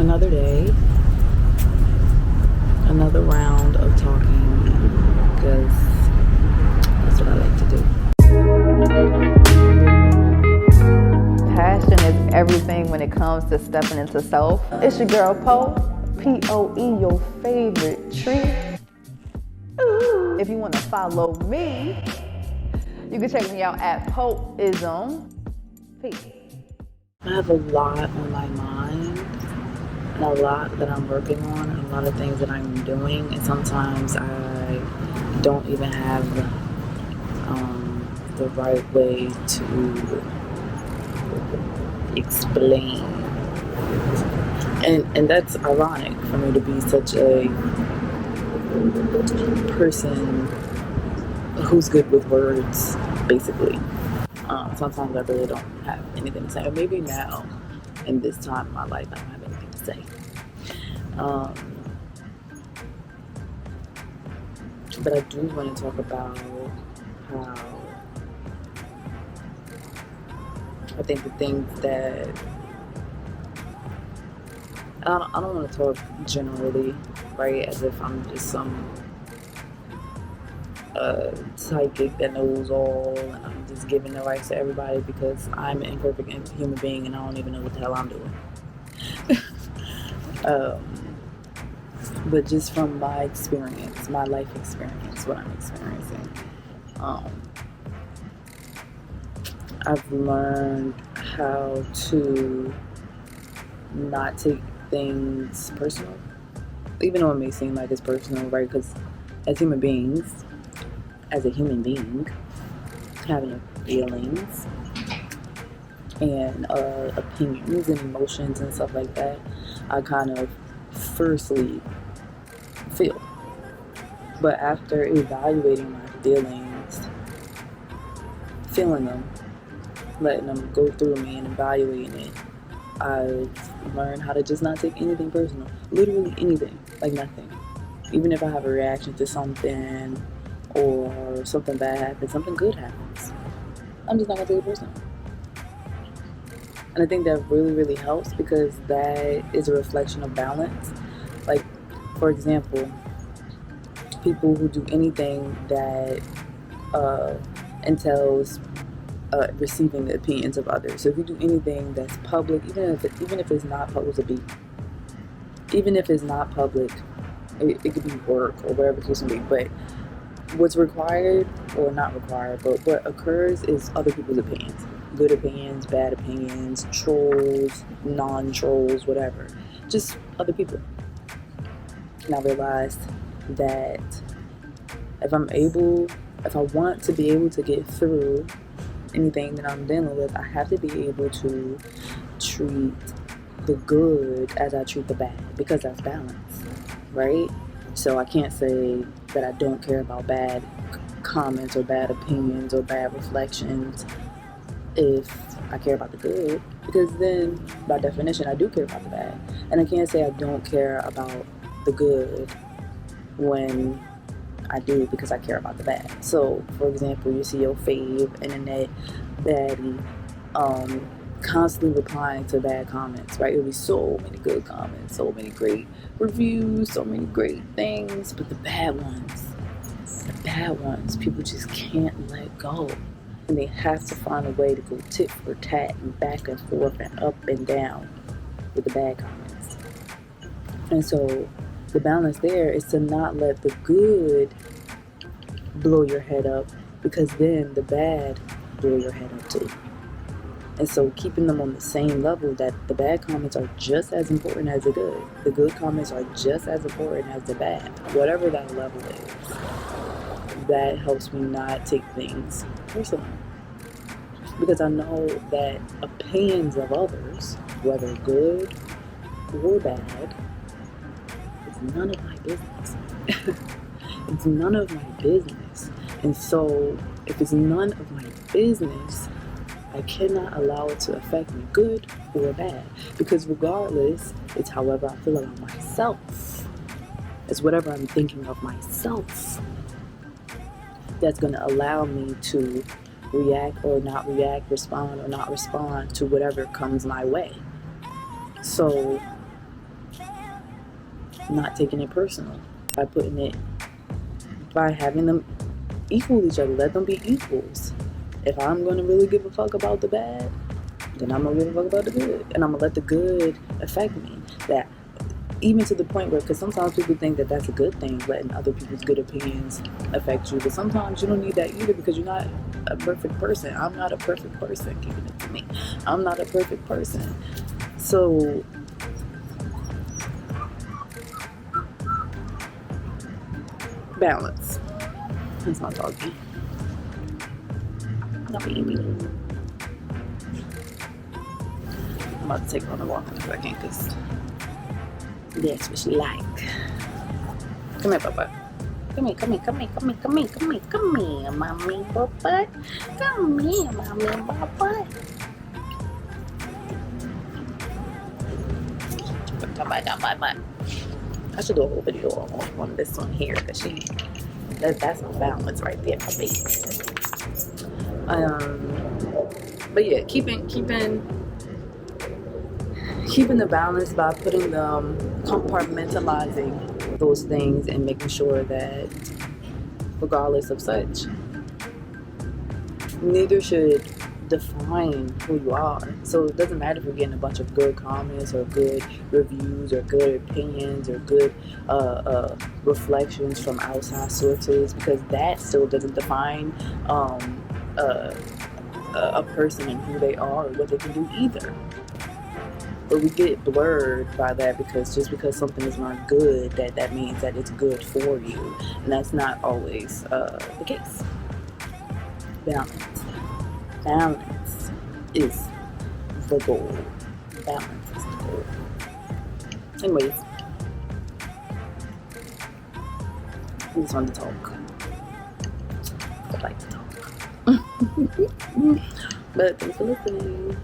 Another day, another round of talking because that's what I like to do. Passion is everything when it comes to stepping into self. It's your girl Poe, P-O-E, your favorite tree. Ooh. If you want to follow me, you can check me out at Poeism. Peace. I have a lot on my mind and a lot that I'm working on and a lot of things that I'm doing, and sometimes I don't even have the right way to explain. And that's ironic for me to be such a person who's good with words, basically. Sometimes I really don't have anything to say. Or maybe now, in this time in my life, I don't have anything to say. But I do want to talk about how I think the things that I don't want to talk generally, right, as if I'm just some psychic that knows all and I'm just giving the rights to everybody, because I'm an imperfect human being and I don't even know what the hell I'm doing. But just from my experience, my life experience, what I'm experiencing, I've learned how to not take things personal, even though it may seem like it's personal, right? Because as human beings, as a human being, having feelings and opinions and emotions and stuff like that, I kind of firstly feel. But after evaluating my feelings, feeling them, letting them go through me and evaluating it, I've learned how to just not take anything personal. Literally anything, like nothing. Even if I have a reaction to something or something bad happens, something good happens, I'm just not gonna take it personal. And I think that really, really helps, because that is a reflection of balance. Like, for example, people who do anything that entails receiving the opinions of others. So if you do anything that's public, even if it's not public to be, even if it's not public, it could be work or whatever the case may be. But what's required, or not required, but what occurs is other people's opinions. Good opinions, bad opinions, trolls, non-trolls, whatever. Just other people. And I realized that if I want to be able to get through anything that I'm dealing with, I have to be able to treat the good as I treat the bad, because that's balance, right? So I can't say that I don't care about bad comments or bad opinions or bad reflections if I care about the good, because then by definition I do care about the bad. And I can't say I don't care about the good when I do, because I care about the bad. So for example, you see your fave internet baddie constantly replying to bad comments, right? It'll be so many good comments, so many great reviews, so many great things, but the bad ones, people just can't let go. And they have to find a way to go tit for tat and back and forth and up and down with the bad comments. And so the balance there is to not let the good blow your head up, because then the bad blow your head up too. And so keeping them on the same level, that the bad comments are just as important as the good. The good comments are just as important as the bad. Whatever that level is, that helps me not take things personally. Because I know that opinions of others, whether good or bad, is none of my business. It's none of my business. And so if it's none of my business, I cannot allow it to affect me, good or bad. Because regardless, it's however I feel about myself. It's whatever I'm thinking of myself that's going to allow me to react or not react, respond or not respond to whatever comes my way. So not taking it personal, by having them equal each other. Let them be equals. If I'm gonna really give a fuck about the bad, then I'm gonna give a fuck about the good, and I'm gonna let the good affect me. That even to the point where, because sometimes people think that that's a good thing, letting other people's good opinions affect you, but sometimes you don't need that either, because you're not a perfect person. I'm not a perfect person. Giving it to me, I'm not a perfect person. So balance. That's my doggy. My baby. I'm about to take her on a walk in a second, because that's what she like. Come here, Papa. Come here, come here, come here, come here, come here, come here, come here, mommy, Papa. Come here, mommy, Papa. I should do a whole video on this one here, because that's my balance right there, my baby. But yeah, keeping the balance by putting them, compartmentalizing those things, and making sure that regardless of such, neither should define who you are. So it doesn't matter if you're getting a bunch of good comments or good reviews or good opinions or good reflections from outside sources, because that still doesn't define a person and who they are or what they can do either. But we get blurred by that, because just because something is not good, that means that it's good for you, and that's not always the case. Balance is the goal. Balance is the goal. Anyways, I just wanted to talk. I like to talk. But thanks for listening.